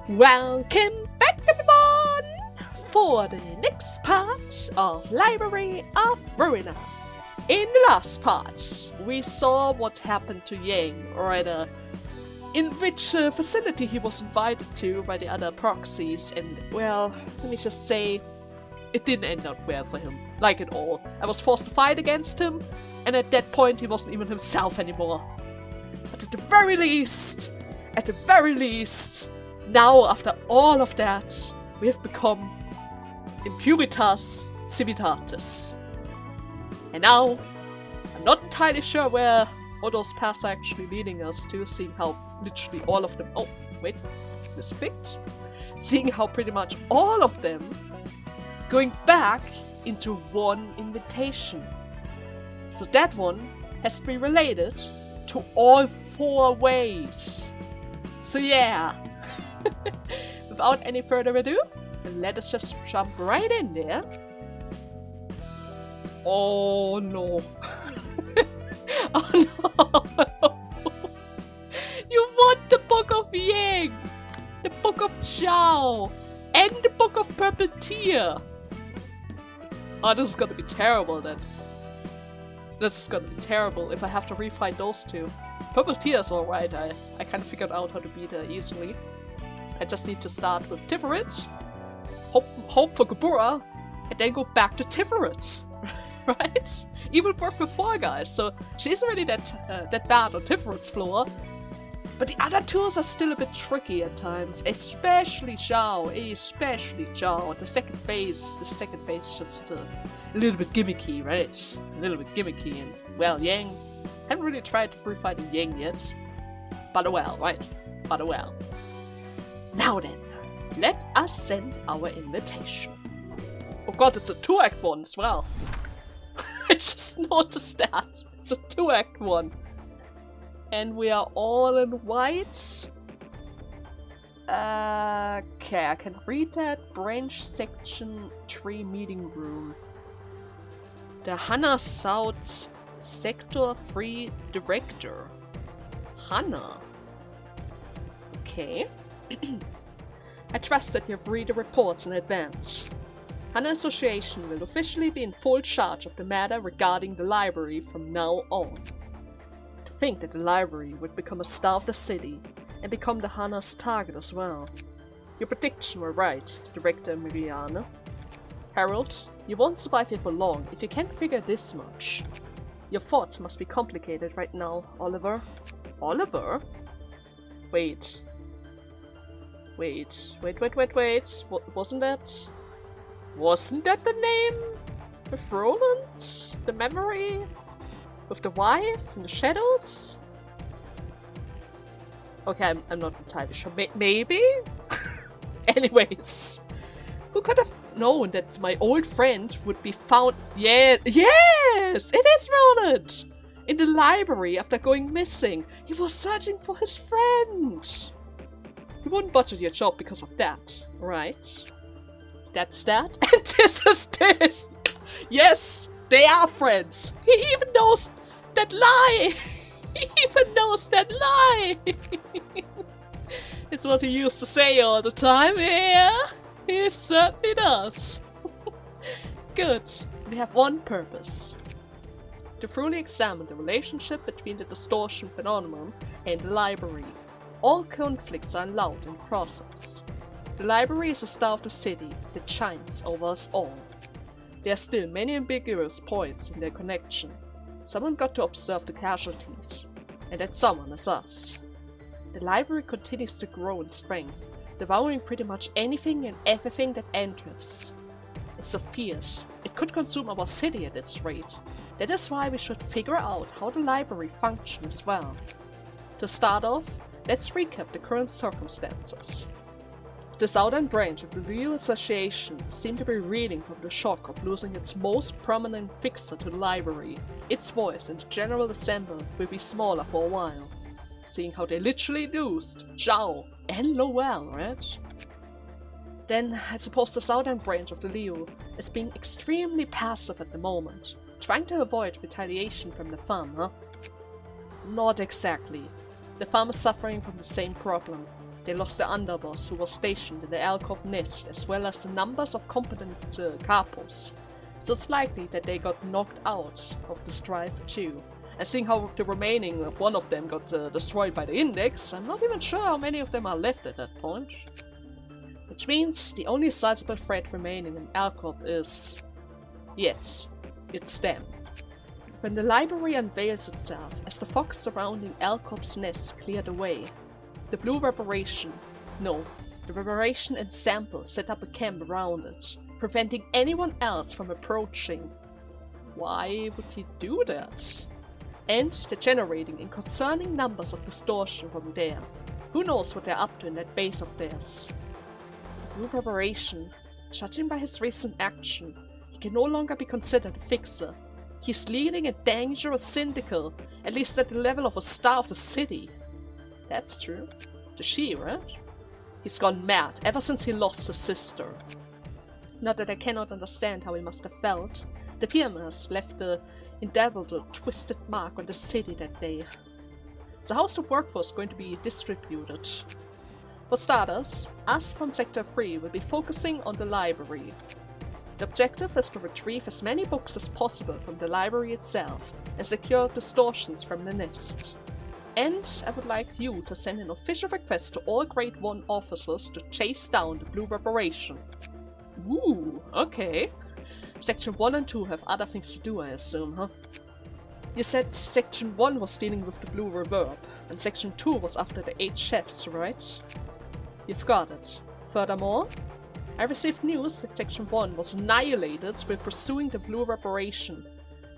Welcome back, everyone, for the next part of Library of Ruina. In the last part, we saw what happened to Yang, or rather, in which facility he was invited to by the other proxies, and, well, let me just say, it didn't end up well for him, like at all. I was forced to fight against him, and at that point he wasn't even himself anymore. But at the very least, now, after all of that, we have become Impuritas Civitatis. And now, I'm not entirely sure where all those paths are actually leading us to, seeing how literally all of them— oh, wait, misclicked. Seeing how pretty much all of them going back into one invitation. So that one has to be related to all 4 ways. So yeah. Without any further ado, let us just jump right in there. Oh no. Oh no. You want the Book of Yang, the Book of Zhao, and the Book of Purple Tear. Oh, this is gonna be terrible then. This is gonna be terrible if I have to refight those 2. Purple Tear is alright, I kind of figured out how to beat her easily. I just need to start with Tiferet, hope for Gebura, and then go back to Tiferet, right? Even for 4 guys, so she isn't really that bad on Tiferet's floor. But the other 2s are still a bit tricky at times, especially Zhao. The second phase is just a little bit gimmicky, right? A little bit gimmicky, and well, Yang, haven't really tried refighting Yang yet. But well, right? But well. Now then, let us send our invitation. Oh god, it's a 2-act one as well. I just noticed that. It's a 2-act one. And we are all in white. Okay, I can read that. Branch section 3 meeting room. The Hana Sector 3 director. Hana. Okay. I trust that you've read the reports in advance. Hana Association will officially be in full charge of the matter regarding the library from now on. To think that the library would become a star of the city and become the Hana's target as well. Your prediction were right, Director Mirinae Harold. You won't survive here for long if you can't figure this much. Your thoughts must be complicated right now, Oliver. Oliver? Wait. Wasn't that the name? With Roland? The memory? With the wife? And the shadows? Okay, I'm not entirely sure. Maybe? Anyways. Who could have known that my old friend would be found— yes! It is Roland! In the library after going missing. He was searching for his friend. You wouldn't butcher your job because of that, right? That's that, and this is this! Yes, they are friends! He even knows that lie! He even knows that lie! It's what he used to say all the time, yeah? He certainly does. Good, we have one purpose. To fully examine the relationship between the distortion phenomenon and the library. All conflicts are allowed in the process. The library is a star of the city that shines over us all. There are still many ambiguous points in their connection. Someone got to observe the casualties, and that someone is us. The library continues to grow in strength, devouring pretty much anything and everything that enters. It's so fierce, it could consume our city at its rate. That is why we should figure out how the library functions as well. To start off, let's recap the current circumstances. The southern branch of the Leo Association seemed to be reeling from the shock of losing its most prominent fixer to the library. Its voice in the General Assembly will be smaller for a while, seeing how they literally lost Zhao and Lowell, right? Then, I suppose the southern branch of the Leo is being extremely passive at the moment, trying to avoid retaliation from the farm, huh? Not exactly. The farm is suffering from the same problem. They lost their underboss who was stationed in the Alcop nest, as well as the numbers of competent capos. So it's likely that they got knocked out of the strife too. And seeing how the remaining of one of them got destroyed by the Index, I'm not even sure how many of them are left at that point. Which means the only sizable threat remaining in Alcop is... yes, it's them. When the library unveils itself as the fog surrounding Alcop's nest cleared away, the Blue Reparation, no, the Reparation Ensemble set up a camp around it, preventing anyone else from approaching. Why would he do that? And degenerating in concerning numbers of distortion from there. Who knows what they're up to in that base of theirs? The Blue Reparation, judging by his recent action, he can no longer be considered a fixer. He's leading a dangerous syndicate, at least at the level of a star of the city. That's true. The she, right? He's gone mad ever since he lost his sister. Not that I cannot understand how he must have felt. The PMS left the indelible, twisted mark on the city that day. So how's the workforce going to be distributed? For starters, us from Sector 3 will be focusing on the library. The objective is to retrieve as many books as possible from the library itself and secure distortions from the nest. And I would like you to send an official request to all Grade 1 officers to chase down the Blue Reparation. Ooh, okay. Section 1 and 2 have other things to do, I assume, huh? You said Section 1 was dealing with the Blue Reverb, and Section 2 was after the 8 chefs, right? You've got it. Furthermore, I received news that Section 1 was annihilated while pursuing the Blue Reparation.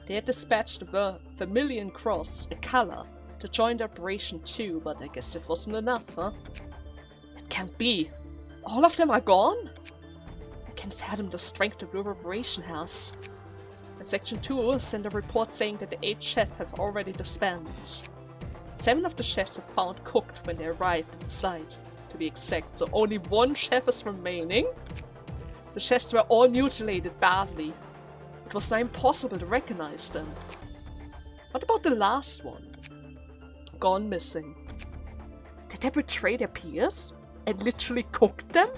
They had dispatched the Vermilion Cross, a color, to join the Operation 2, but I guess it wasn't enough, huh? That can't be. All of them are gone? I can't fathom the strength the Blue Reparation has. And Section 2 sent a report saying that the 8 chefs have already disbanded. 7 of the chefs were found cooked when they arrived at the site, to be exact, so only 1 chef is remaining? The chefs were all mutilated badly. It was now impossible to recognize them. What about the last one? Gone missing. Did they betray their peers? And literally cook them?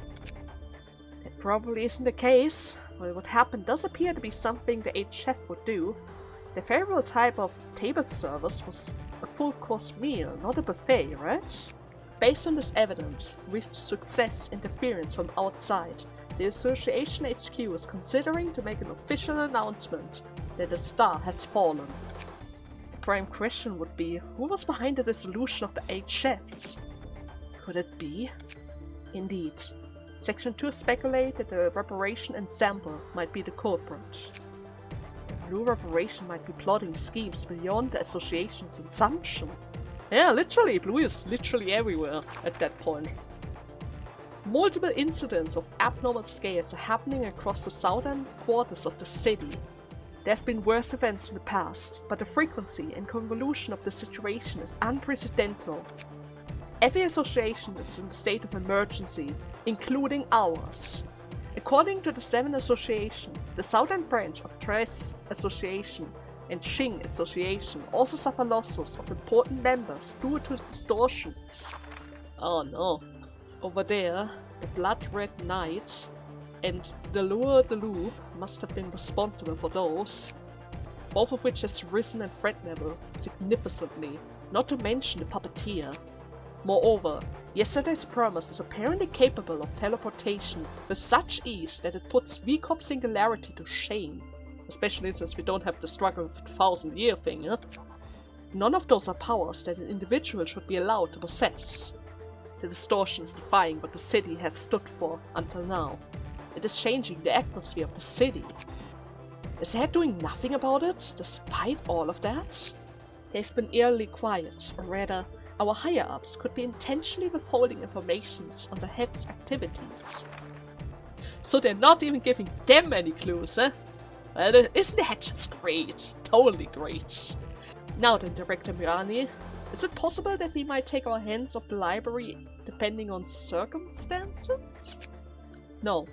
That probably isn't the case. Well, what happened does appear to be something the 8 chef would do. The favorable type of table service was a full-course meal, not a buffet, right? Based on this evidence, with success interference from outside, the Association HQ is considering to make an official announcement that a star has fallen. The prime question would be, who was behind the dissolution of the 8 chefs? Could it be? Indeed. Section 2 speculate that the Reparation Ensemble might be the culprit. The Blue Reparation might be plotting schemes beyond the Association's assumption. Yeah, literally, Blue is literally everywhere at that point. Multiple incidents of abnormal scales are happening across the southern quarters of the city. There have been worse events in the past, but the frequency and convolution of the situation is unprecedented. Every association is in a state of emergency, including ours. According to the 7 Association, the southern branch of Tres Association and Qing Association also suffer losses of important members due to distortions. Oh no. Over there, the Blood Red Knight and the Lure de Loup must have been responsible for those, both of which has risen in threat level significantly, not to mention the Puppeteer. Moreover, yesterday's promise is apparently capable of teleportation with such ease that it puts VCOP Singularity to shame, especially since we don't have the struggle with the 1000-year thing, huh? None of those are powers that an individual should be allowed to possess. The distortion is defying what the city has stood for until now. It is changing the atmosphere of the city. Is Head doing nothing about it, despite all of that? They've been eerily quiet, or rather, our higher-ups could be intentionally withholding informations on the Head's activities. So they're not even giving them any clues, eh? Well, isn't the Head just great? Totally great. Now then, Director Mirinae, is it possible that we might take our hands off the library depending on circumstances? No.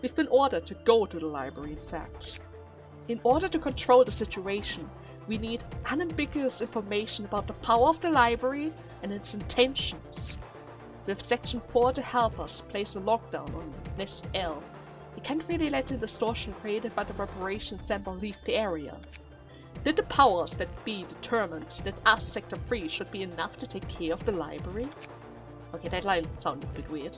We've been ordered to go to the library, in fact. In order to control the situation, we need unambiguous information about the power of the library and its intentions. With Section 4 to help us place a lockdown on Nest L, we can't really let the distortion created by the reparation sample leave the area. Did the powers that be determined that us, Sector 3, should be enough to take care of the library? Okay, that line sounded a bit weird.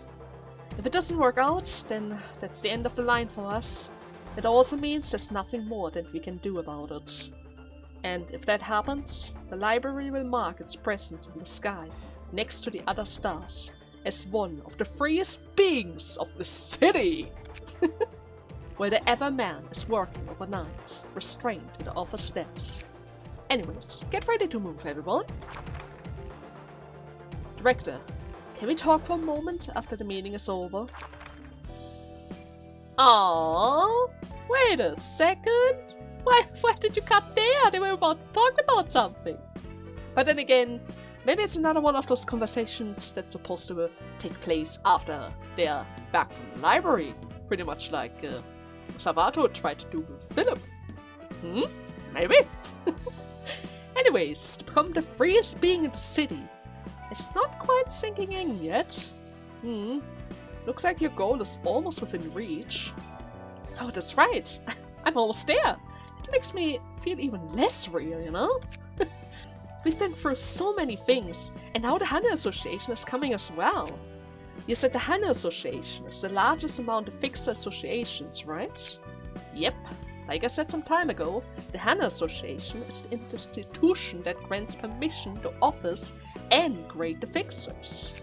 If it doesn't work out, then that's the end of the line for us. It also means there's nothing more that we can do about it. And if that happens, the library will mark its presence in the sky, next to the other stars, as one of the freest beings of the city! Wherever man is working overnight, restrained to the office desk. Anyways, get ready to move, everyone! Director, can we talk for a moment after the meeting is over? Aww, wait a second! Why did you cut there? They were about to talk about something! But then again, maybe it's another one of those conversations that's supposed to take place after they're back from the library. Pretty much like Savato tried to do with Philip. Maybe? Anyways, to become the freest being in the city, it's not quite sinking in yet. Looks like your goal is almost within reach. Oh, that's right. I'm almost there. It makes me feel even less real, you know? We've been through so many things, and now the Hana Association is coming as well. You said the Hana Association is the largest amount of fixer associations, right? Yep. Like I said some time ago, the Hana Association is the institution that grants permission to office and grade the fixers.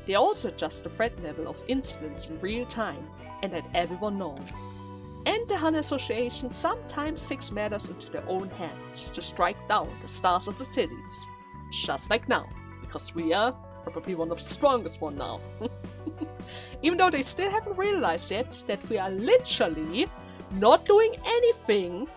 They also adjust the threat level of incidents in real time and let everyone know. And the Hana Association sometimes takes matters into their own hands to strike down the stars of the cities. Just like now, because we are probably one of the strongest one now. Even though they still haven't realized yet that we are literally not doing anything.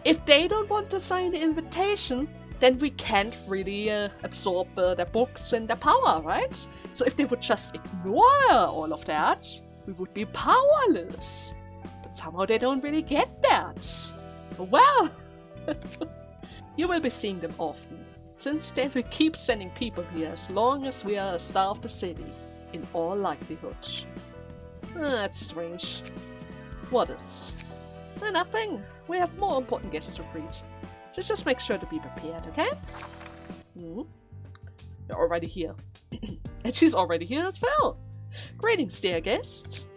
If they don't want to sign the invitation, then we can't really absorb their books and their power, right? So if they would just ignore all of that, we would be powerless. But somehow they don't really get that. Well, you will be seeing them often, since they will keep sending people here as long as we are a star of the city, in all likelihood. That's strange. What is? Nothing. We have more important guests to greet. Just make sure to be prepared, okay? You're already here. And she's already here as well. Greetings, dear guest.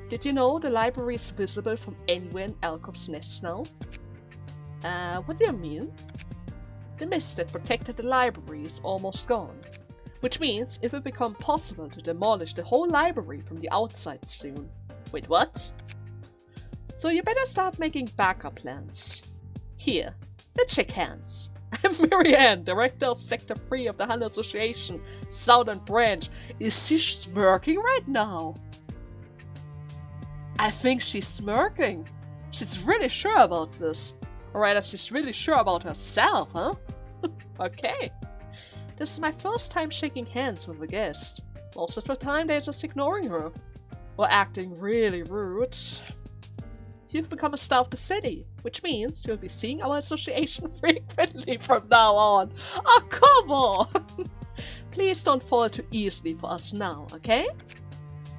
Did you know the library is visible from anywhere in Alcop's Nest now? What do you mean? The mist that protected the library is almost gone, which means it will become possible to demolish the whole library from the outside soon. Wait, what? So you better start making backup plans. Here, let's shake hands. I'm Mirinae, Director of Sector 3 of the Hana Association, Southern Branch. Is she smirking right now? I think she's smirking. She's really sure about this. Or rather, she's really sure about herself, huh? Okay. This is my first time shaking hands with a guest. Most of the time they're just ignoring her. Or acting really rude. You've become a star of the city, which means you'll be seeing our association frequently from now on. Oh, come on! Please don't fall too easily for us now, okay?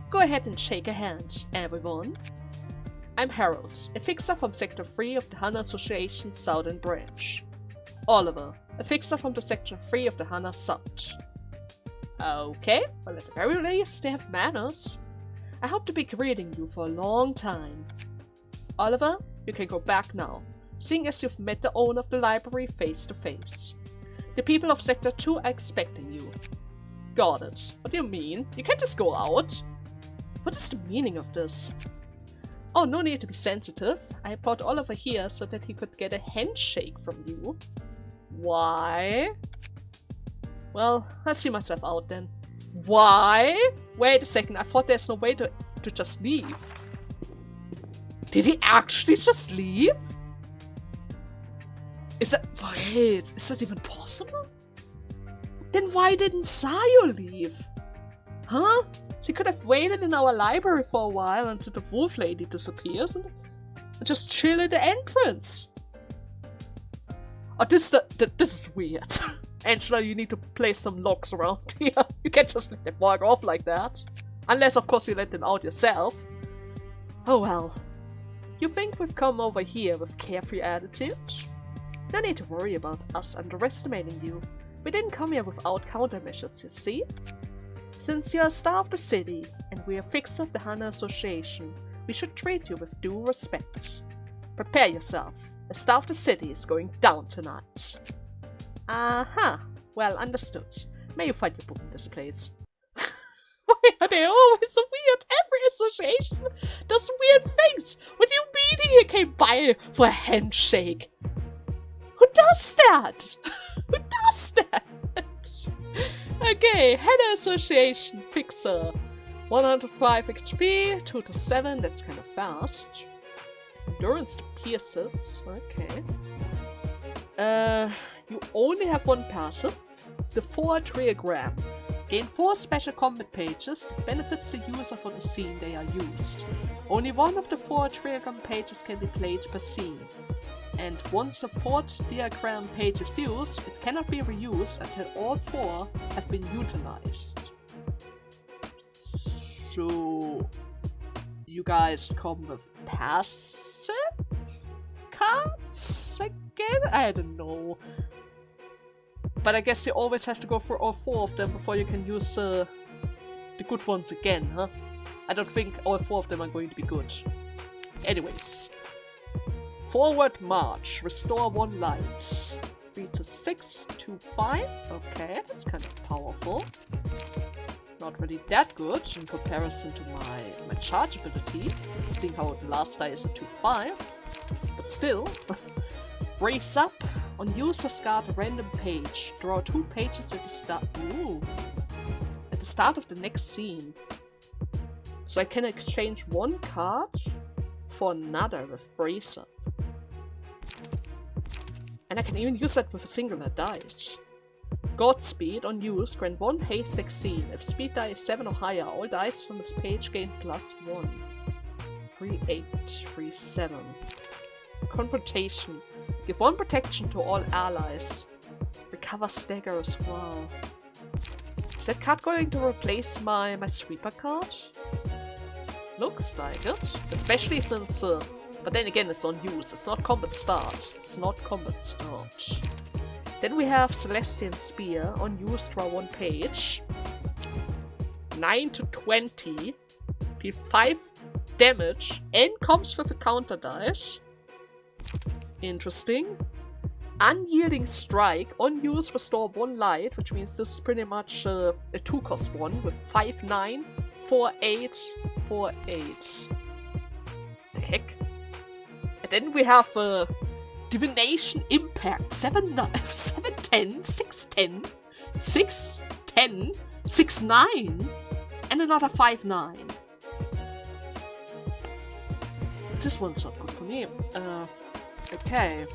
Go ahead and shake a hand, everyone. I'm Harold, a fixer from Sector 3 of the Hana Association Southern Branch. Oliver, a fixer from the Section 3 of the Hana South. Okay, well at the very least they have manners. I hope to be greeting you for a long time. Oliver, you can go back now, seeing as you've met the owner of the library face to face. The people of Sector 2 are expecting you. Got it. What do you mean? You can't just go out. What is the meaning of this? Oh, no need to be sensitive. I brought Oliver here so that he could get a handshake from you. Why? Well, I'll see myself out then. Why? Wait a second, I thought there's no way to just leave. Did he actually just leave? Is that even possible? Then why didn't Sayo leave? Huh? She could have waited in our library for a while until the wolf lady disappears and just chill at the entrance. Oh, this is weird. Angela, you need to place some locks around here. You can't just let them walk off like that. Unless, of course, you let them out yourself. Oh well. You think we've come over here with carefree attitude? No need to worry about us underestimating you. We didn't come here without countermeasures, you see? Since you're a star of the city, and we're a fixer of the Hana Association, we should treat you with due respect. Prepare yourself. A star of the city is going down tonight. Aha. Well understood. May you find your book in this place. Why are they always so weird? Every association does weird things. What do you mean he came by for a handshake? Who does that? Who does that? Okay, Hana Association Fixer. 105 HP, 2 to 7, that's kind of fast. Endurance to pierce it, okay. You only have one passive, the 4 Triagram. Gain 4 special combat pages that benefits the user for the scene they are used. Only one of the 4 Triagram pages can be played per scene. And once the 4th diagram page is used, it cannot be reused until all 4 have been utilized. So you guys come with passive cards again? I don't know. But I guess you always have to go for all 4 of them before you can use the good ones again, huh? I don't think all 4 of them are going to be good. Anyways. Forward March. Restore 1 light. 3 to 6, 2, 5. Okay, that's kind of powerful. Not really that good in comparison to my charge ability, seeing how the last die is a 2-5. But still. Brace up. On user's card, a random page. Draw 2 pages at the start. Ooh. At the start of the next scene. So I can exchange 1 card for another with Brace Up. And I can even use that with a singular dice. Godspeed on use, grant 1 haste succeed. If speed die is 7 or higher, all dice on this page gain +1. 3-8, 3-7. Confrontation. Give 1 protection to all allies. Recover stagger as well. Is that card going to replace my sweeper card? Looks like it. Especially since... but then again, it's on use. It's not combat start. It's not combat start. Then we have Celestian Spear. On use, draw 1 page. 9 to 20. Deal 5 damage. And comes with a counter dice. Interesting. Unyielding Strike. On use, restore 1 light, which means this is pretty much a 2-cost one with 5-9, 4-8, 4-8. The heck? And then we have Divination Impact. 7-10, 6-10, 6-10, 6-9, and another 5-9. This one's not good for me. Okay.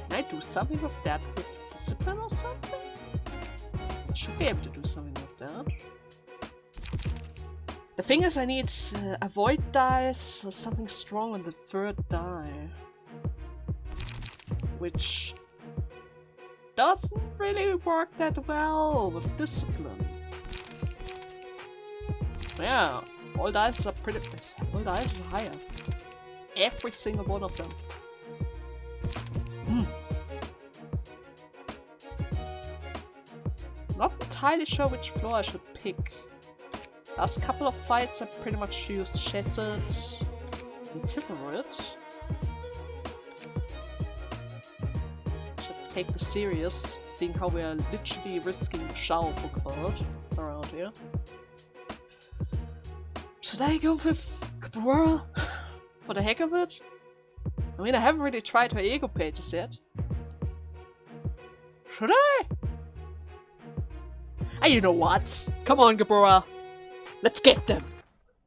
Can I do something with that with Discipline or something? I should be able to do something with that. The thing is, I need Avoid dice or something strong on the 3rd die. Which doesn't really work that well with Discipline. Yeah, all dice are pretty... all dice are higher. Every single one of them. Not entirely sure which floor I should pick. Last couple of fights I pretty much used Chesed and Tiferet. Should take this serious, seeing how we are literally risking Shao Pokeball around here. Should I go with Gebura? For the heck of it? I mean, I haven't really tried her ego pages yet. Should I? Ah, you know what? Come on, Gebura. Let's get them.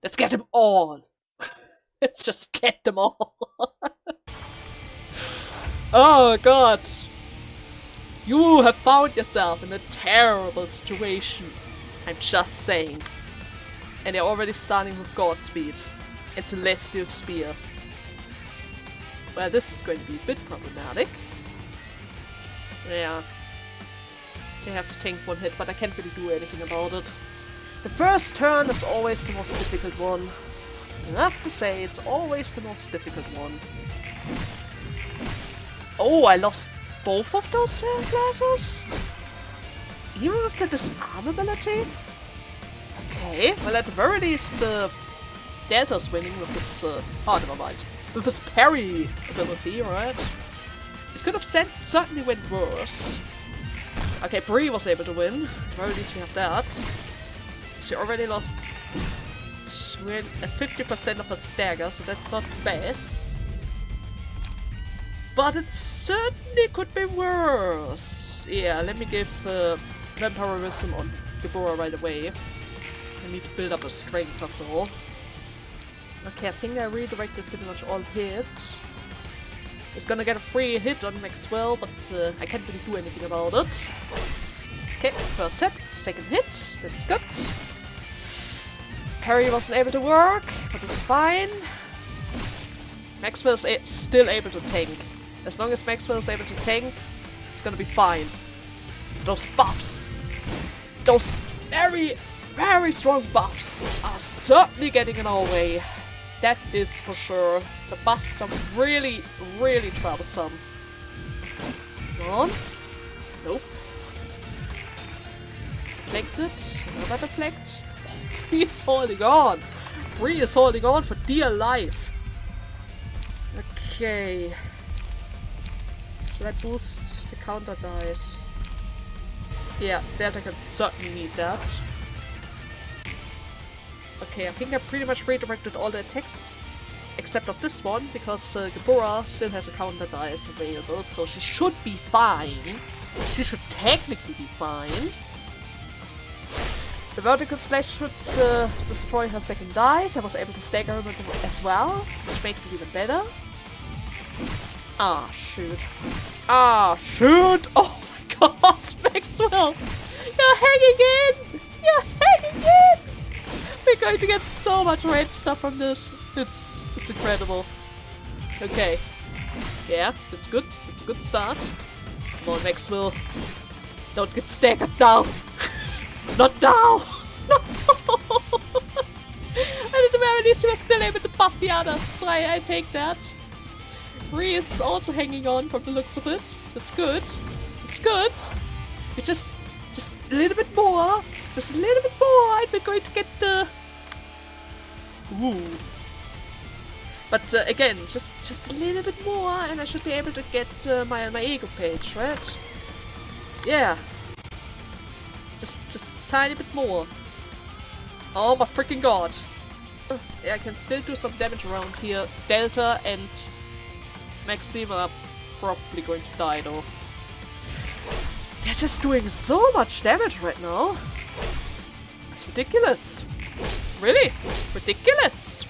Let's get them all. Let's just get them all. Oh god. You have found yourself in a terrible situation. I'm just saying. And they're already starting with Godspeed and Celestial Spear. Well, this is going to be a bit problematic. Yeah. They have to tank one hit, but I can't really do anything about it. The first turn is always the most difficult one. I have to say, it's always the most difficult one. Oh, I lost both of those classes? Even with the disarm ability? Okay, well at the very least, Delta's winning with his, oh never mind. With his parry ability, right? It could have certainly went worse. Okay, Bree was able to win. At the very least we have that. She already lost 50% of her stagger, so that's not the best. But it certainly could be worse. Yeah, let me give Vampirism on Gebura right away. I need to build up a strength after all. Okay, I think I redirected pretty much all hits. It's gonna get a free hit on Maxwell, but I can't really do anything about it. Okay, first hit, second hit, that's good. Parry wasn't able to work, but it's fine. Maxwell's still able to tank. As long as Maxwell's able to tank, it's gonna be fine. Those buffs, those very, very strong buffs are certainly getting in our way. That is for sure. The buffs are really, really troublesome. Come on. Nope. Deflected. Another deflect. Oh, Bree is holding on. Bree is holding on for dear life. Okay. Should I boost the counter dice? Yeah, Delta can certainly need that. Okay, I think I pretty much redirected all the attacks except of this one, because Gebura still has a counter dice available, so she should be fine. She should technically be fine. The vertical slash should destroy her second dice. I was able to stagger him as well, which makes it even better. Ah, shoot. Ah, shoot! Oh my god, Maxwell! You're hanging in! You're hanging in! We're going to get so much red stuff from this. It's incredible. Okay. Yeah, that's good. It's a good start. Come on, Maxwell. Don't get staggered now. Not now. No. And at the very least, we're still able to buff the others. So I take that. Bree is also hanging on from the looks of it. That's good. It's good. We just a little bit more. Just a little bit more, and we're going to get the. Ooh. But again, just a little bit more, and I should be able to get my ego page, right? Yeah. Just a tiny bit more. Oh my freaking god! Yeah, I can still do some damage around here. Delta and Maxime are probably going to die though. They're just doing so much damage right now. It's ridiculous. Really? Ridiculous.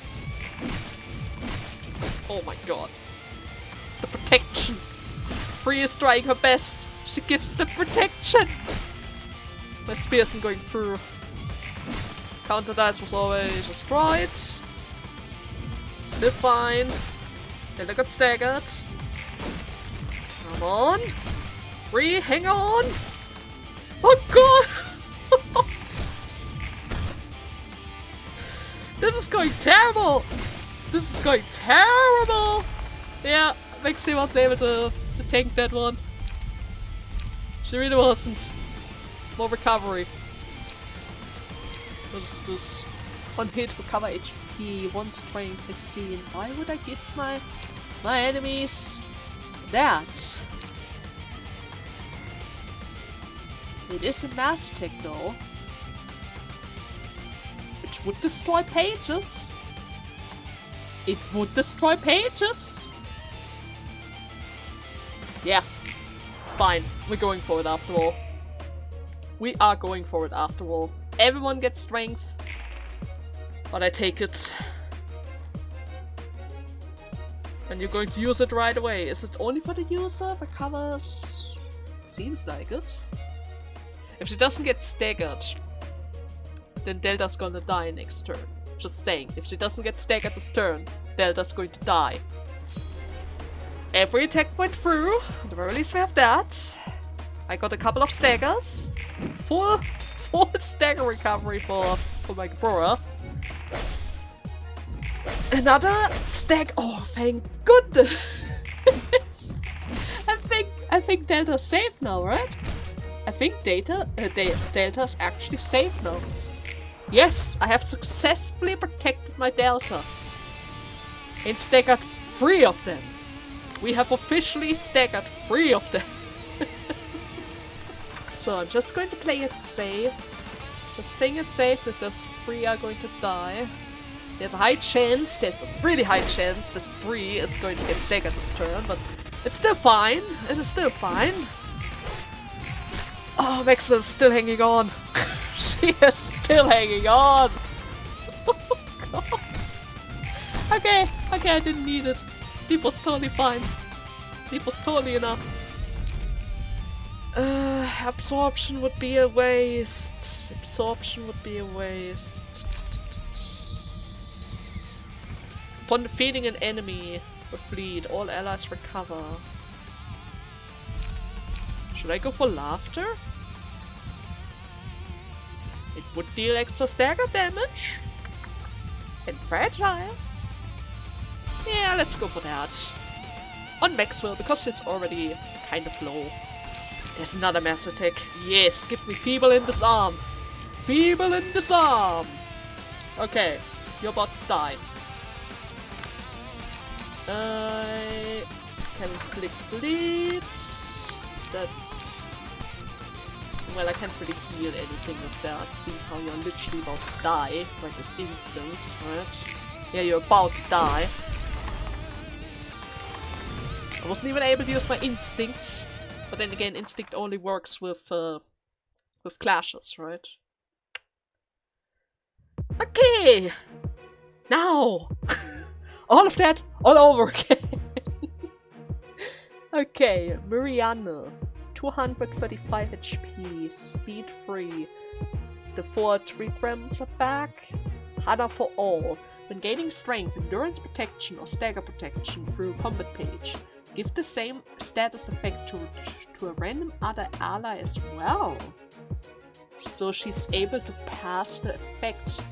Oh my god. The protection. Bree is trying her best. She gives the protection. My spear isn't going through. Counter dice was already destroyed. Still fine. Delta got staggered. Come on. Bree, hang on! Oh god! This is going terrible! This is going terrible! Yeah, Maxie wasn't able to tank that one. She really wasn't. More recovery. What is this? 1 hit for cover HP, 1 strength exceed. Why would I give my enemies that? It is a Master Tech though, which would destroy pages. It would destroy pages. Yeah, fine. We're going for it after all. We are going for it after all. Everyone gets strength, but I take it. And you're going to use it right away. Is it only for the user? Recovers? Seems like it. If she doesn't get staggered, then Delta's gonna die next turn. Just saying, if she doesn't get staggered this turn, Delta's going to die. Every attack went through. At the very least we have that. I got a couple of staggers. Full stagger recovery for my Gebura. Another stag. Oh, thank goodness! I think Delta's safe now, right? I think Delta's actually safe now. Yes, I have successfully protected my Delta. And staggered 3 of them. We have officially staggered 3 of them. So I'm just going to play it safe. Just playing it safe that those 3 are going to die. There's a high chance, there's a really high chance this Bree is going to get staggered this turn, but it's still fine. It is still fine. Oh, Maxwell's still hanging on. She is still hanging on. Oh god. Okay, I didn't need it. It was totally fine. It was totally enough. Absorption would be a waste. Absorption would be a waste. Upon defeating an enemy with bleed, all allies recover. Should I go for laughter? It would deal extra stagger damage. And fragile. Yeah, let's go for that. On Maxwell, because she's already kind of low. There's another mass attack. Yes, give me Feeble and Disarm. Feeble and Disarm. Okay, you're about to die. I can inflict bleeds. That's... Well, I can't really heal anything with that. See how you're literally about to die. Like this instant, right? Yeah, you're about to die. I wasn't even able to use my instinct. But then again, instinct only works with clashes, right? Okay! Now! All of that all over again! Okay, Mirinae. 235 HP, speed 3. The 4 trigrams are back. Hana for all. When gaining strength, endurance protection or stagger protection through combat page, give the same status effect to a random other ally as well. So she's able to pass the effect.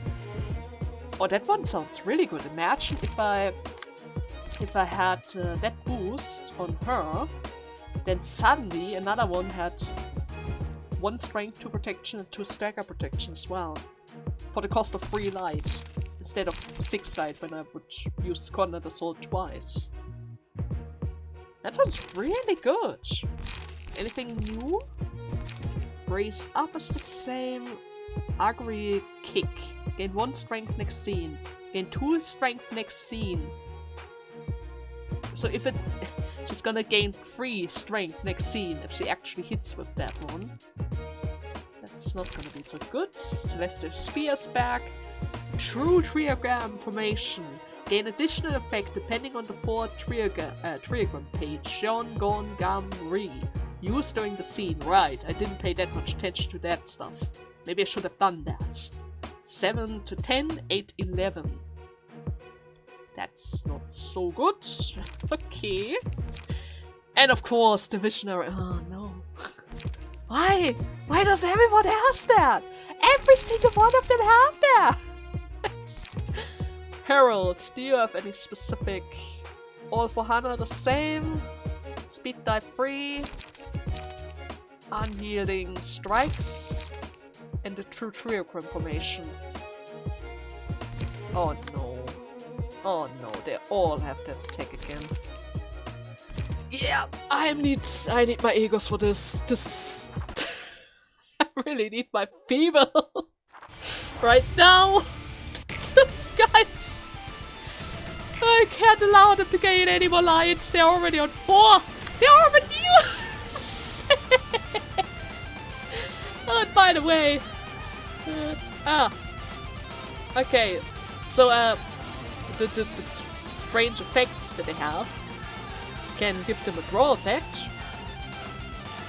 Oh, that one sounds really good. Imagine if I had that boost on her, then suddenly another one had 1 strength, 2 protection, and 2 stagger protection as well. For the cost of 3 light, instead of 6 light when I would use Coordinate Assault twice. That sounds really good. Anything new? Brace up is the same. Agri kick. Gain 1 strength next scene. Gain 2 strength next scene. So if it... she's gonna gain 3 strength next scene if she actually hits with that one. That's not gonna be so good. Celestial Spear's back. True Triagram Formation. Gain additional effect depending on the 4 triagram page. Jeon, Gon, Gam, Ri. Used during the scene. Right, I didn't pay that much attention to that stuff. Maybe I should have done that. 7 to 10, 8, 11. That's not so good. Okay. And of course, the Visionary. Oh no. Why? Why does everyone have that? Every single one of them have that! Harold, do you have any specific... All for Hana the same? Speed dive 3. Unyielding strikes. And the true triagram formation. Oh no. Oh no, they all have that attack again. Yeah, I need my egos for this. I really need my feeble right now. Those guys. I can't allow them to gain any more light. They're already on 4. They're already used. Oh, and by the way, okay, so the strange effects that they have can give them a draw effect,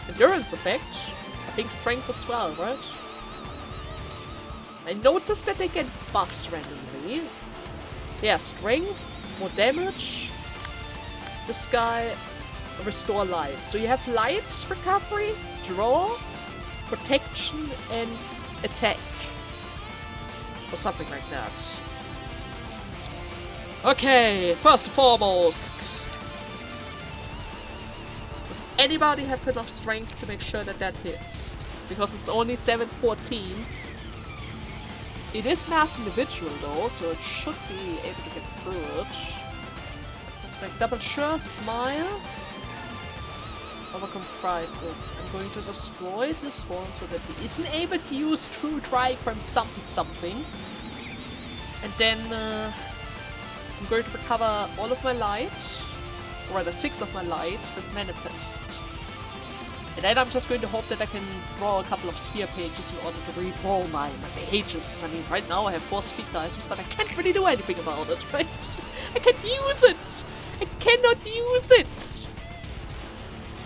endurance effect, I think strength as well, right? I noticed that they get buffs randomly. Yeah, strength, more damage. This guy restore light. So you have light recovery, draw, protection, and attack. Or something like that. Okay, first and foremost. Does anybody have enough strength to make sure that that hits? Because it's only 714. It is mass individual though, so it should be able to get through it. Let's make double sure, smile. Overcome crisis. I'm going to destroy this one so that he isn't able to use true trichome something. And then I'm going to recover all of my light, or rather 6 of my light, with manifest. And then I'm just going to hope that I can draw a couple of sphere pages in order to redraw my pages. I mean, right now I have 4 speed dices, but I can't really do anything about it, right? I can't use it! I cannot use it!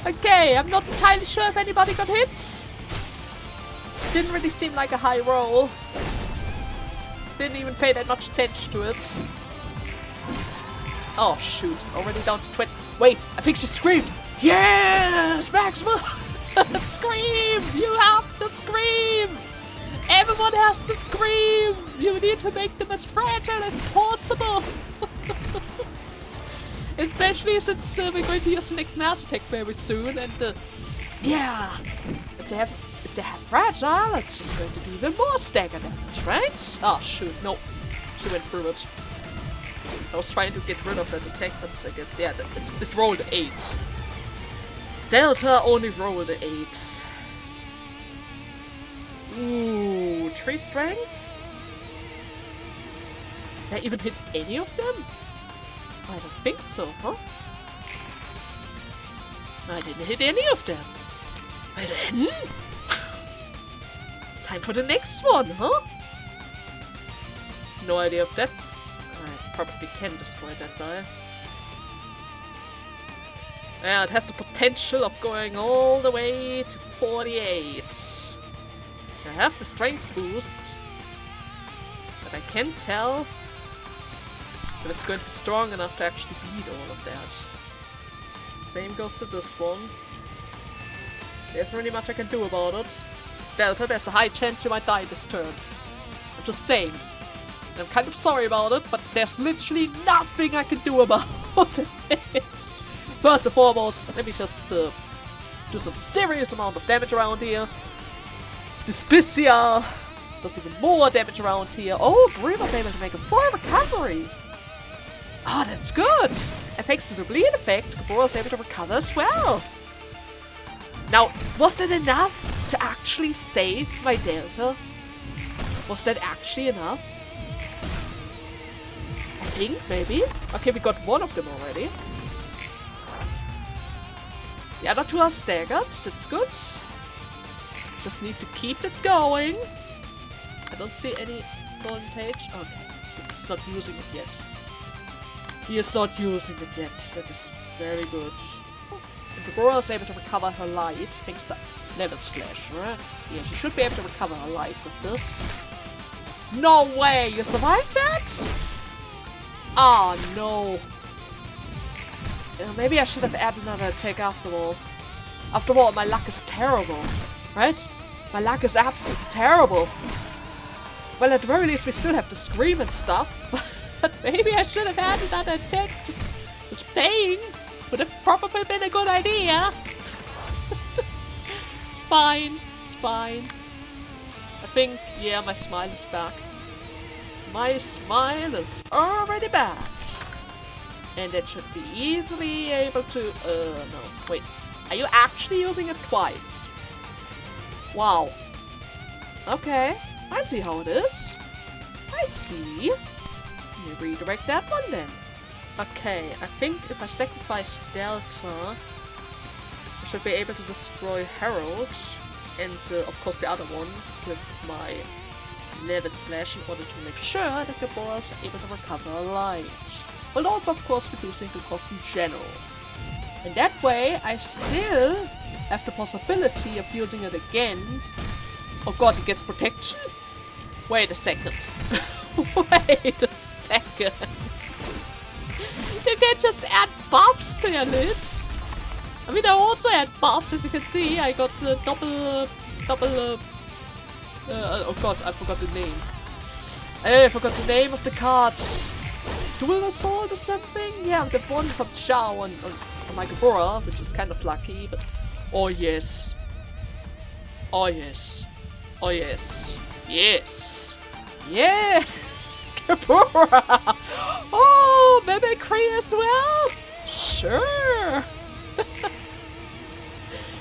Okay, I'm not entirely sure if anybody got hit. Didn't really seem like a high roll. Didn't even pay that much attention to it. Oh shoot, already down to 20. Wait, I think she screamed! Yes, Maxwell! Scream! You have to scream! Everyone has to scream! You need to make them as fragile as possible! Especially since we're going to use the next mass attack very soon, and yeah, if they have fragile, it's just going to be even more stagger damage, right? Oh shoot, no, she went through it. I was trying to get rid of that attack, but I guess yeah, it rolled 8. Delta only rolled 8. Ooh, 3 strength? Did I even hit any of them? I don't think so, huh? I didn't hit any of them. I didn't? Time for the next one, huh? No idea if that's... I probably can destroy that die. Yeah, it has the potential of going all the way to 48. I have the strength boost, but I can't tell if it's going to be strong enough to actually beat all of that. Same goes to this one. There's really much I can do about it. Delta, there's a high chance you might die this turn. I'm just saying. And I'm kind of sorry about it, but there's literally nothing I can do about it. First and foremost, let me just do some serious amount of damage around here. Dyspisia does even more damage around here. Oh, Gebura was able to make a full recovery. Oh, that's good. Thanks to the bleed effect, Gebura was able to recover as well. Now, was that enough to actually save my Delta? Was that actually enough? I think, maybe. Okay, we got one of them already. The other 2 are staggered, that's good. Just need to keep it going. I don't see any golden page. Okay, so he's not using it yet. He is not using it yet. That is very good. And Gebura is able to recover her light thanks to level slash, right? Yeah, she should be able to recover her light with this. No way! You survived that? Oh no. Maybe I should have added another attack after all. After all, my luck is terrible, right? My luck is absolutely terrible. Well, at the very least, we still have to scream and stuff. But maybe I should have added another attack. Just staying would have probably been a good idea. It's fine. It's fine. I think, yeah, my smile is back. My smile is already back. And it should be easily able to... no. Wait. Are you actually using it twice? Wow. Okay. I see how it is. I see. Let me redirect that one then. Okay. I think if I sacrifice Delta, I should be able to destroy Harold. And, of course, the other one with my level slash in order to make sure that Gebura is able to recover light. But also, of course, reducing the cost in general. And that way, I still have the possibility of using it again. Oh god, it gets protection? Wait a second. Wait a second. You can just add buffs to your list. I mean, I also had buffs, as you can see. I got double, oh god, I forgot the name. I forgot the name of the cards. Dual Assault or something? Yeah, the one from Chao on my Gebura, which is kind of lucky, but... Oh yes. Oh yes. Oh yes. Yes! Yeah! Gebura! Oh, mimicry as well? Sure!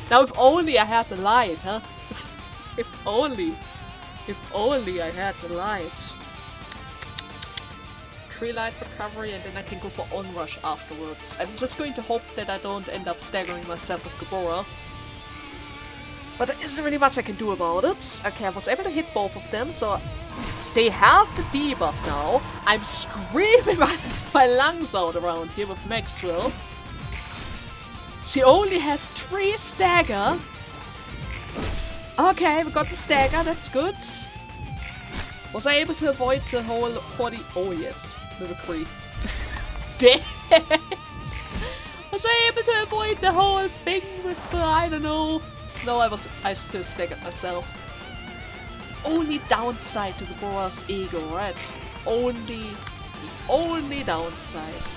Now if only I had the light, huh? If only I had the light. 3 light recovery and then I can go for onrush afterwards. I'm just going to hope that I don't end up staggering myself with Gebura. But there isn't really much I can do about it. Okay, I was able to hit both of them, so they have the debuff now. I'm screaming my lungs out around here with Maxwell. She only has 3 stagger. Okay, we got the stagger, that's good. Was I able to avoid the whole 40... Oh yes, mimicry. Damn it! Was I able to avoid the whole thing with, I don't know... No, I still staggered myself. Only downside to Gebura's ego, right? The only downside.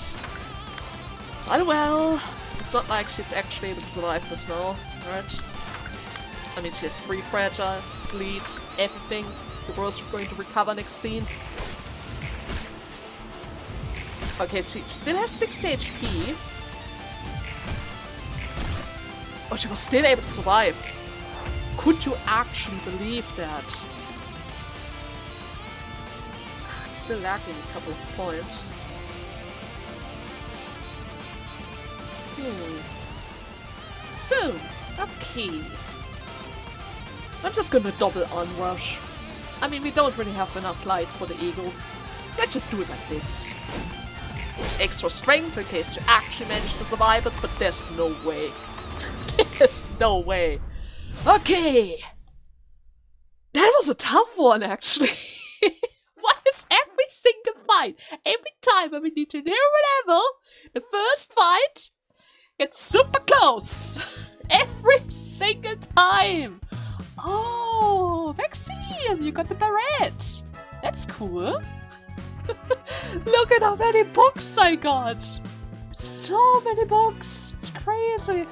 But well, it's not like she's actually able to survive this now, right? I mean, she has 3 fragile, bleed, everything. Gebura's going to recover next scene. Okay, she still has 6 HP. Oh, she was still able to survive. Could you actually believe that? I'm still lacking a couple of points. So, okay. I'm just gonna double onrush. I mean, we don't really have enough light for the eagle. Let's just do it like this. Extra strength in case you actually manage to survive it, but there's no way. There's no way. Okay. That was a tough one, actually. Why is every single fight, every time when we need to do whatever, the first fight, it's super close. Every single time. Oh, Maxime, you got the barrette. That's cool. Look at how many books I got. So many books. It's crazy.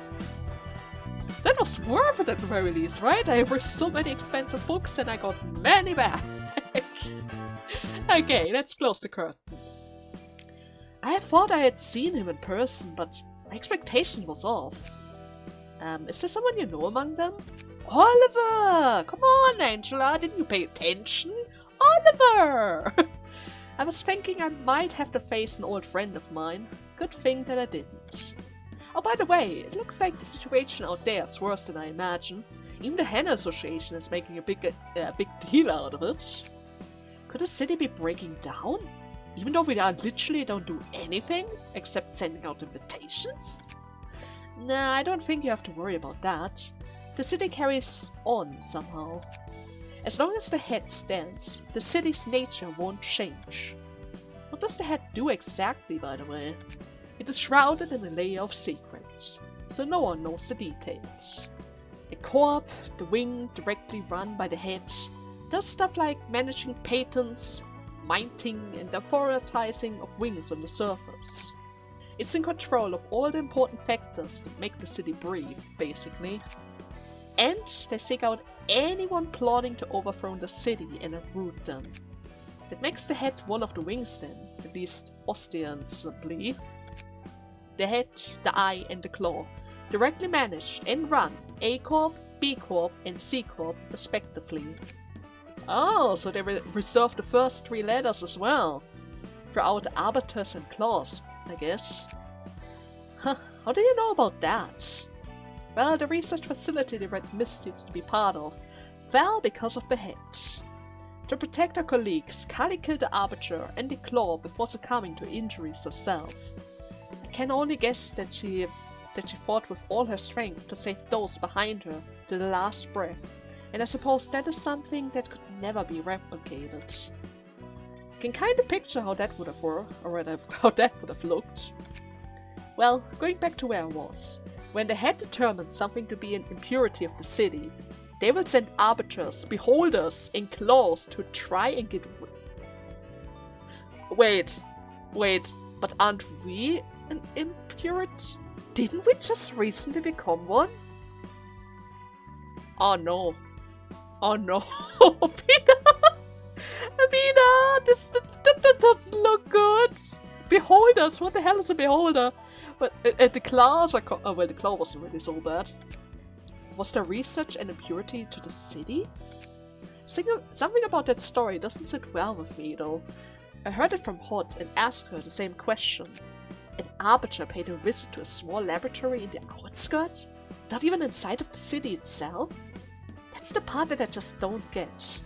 That was worth it at the very least, right? I have so many expensive books and I got many back. Okay, let's close the curtain. I thought I had seen him in person, but my expectation was off. Is there someone you know among them? Oliver! Come on, Angela, didn't you pay attention? Oliver! I was thinking I might have to face an old friend of mine. Good thing that I didn't. Oh, by the way, it looks like the situation out there is worse than I imagine. Even the Hana Association is making a big deal out of it. Could the city be breaking down? Even though we literally don't do anything except sending out invitations? Nah, I don't think you have to worry about that. The city carries on somehow. As long as the head stands, the city's nature won't change. What does the head do exactly, by the way? It is shrouded in a layer of secrets, so no one knows the details. The corp, the wing directly run by the head, does stuff like managing patents, minting and the prioritizing of wings on the surface. It's in control of all the important factors that make the city breathe, basically. And they seek out anyone plotting to overthrow the city and uproot them. That makes the head one of the wings then, at least ostensibly. The head, the eye and the claw, directly managed and run A Corp, B Corp and C Corp respectively. Oh, so they reserve the first 3 letters as well. Throughout the arbiters and claws, I guess. Huh, how do you know about that? Well, the research facility the Red Mist used to be part of fell because of the head. To protect her colleagues, Kali killed the Arbiter and the Claw before succumbing to injuries herself. I can only guess that she fought with all her strength to save those behind her to the last breath, and I suppose that is something that could never be replicated. Can kinda picture how that would have worked, or rather how that would have looked. Well, going back to where I was. When the head determines something to be an impurity of the city, they will send arbiters, beholders, in claws to try and get Wait, but aren't we an impurity? Didn't we just recently become one? Oh no. Peter! Peter! That doesn't look good! Beholders! What the hell is a beholder? But the claws are oh, well, the claw wasn't really so bad. Was there research and impurity to the city? Something about that story doesn't sit well with me, though. I heard it from Hot and asked her the same question. An arbiter paid a visit to a small laboratory in the outskirts? Not even inside of the city itself? That's the part that I just don't get.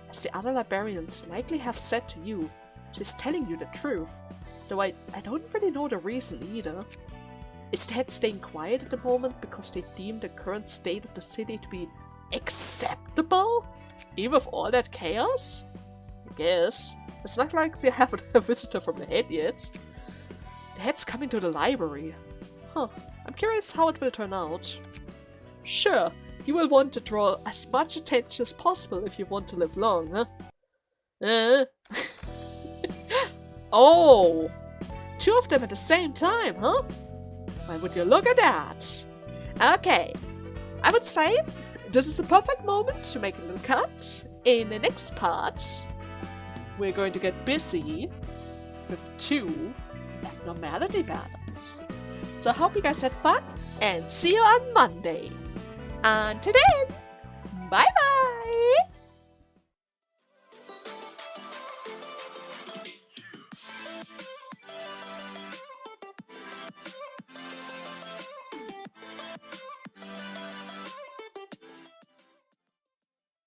As the other librarians likely have said to you, she's telling you the truth, though I don't really know the reason either. Is the head staying quiet at the moment because they deem the current state of the city to be acceptable? Even with all that chaos? I guess. It's not like we have a visitor from the head yet. The head's coming to the library. Huh. I'm curious how it will turn out. Sure, you will want to draw as much attention as possible if you want to live long, huh? Oh! 2 of them at the same time, huh? Why would you look at that? Okay, I would say this is a perfect moment to make a little cut. In the next part, we're going to get busy with 2 abnormality battles. So I hope you guys had fun, and see you on Monday. Until then, bye bye!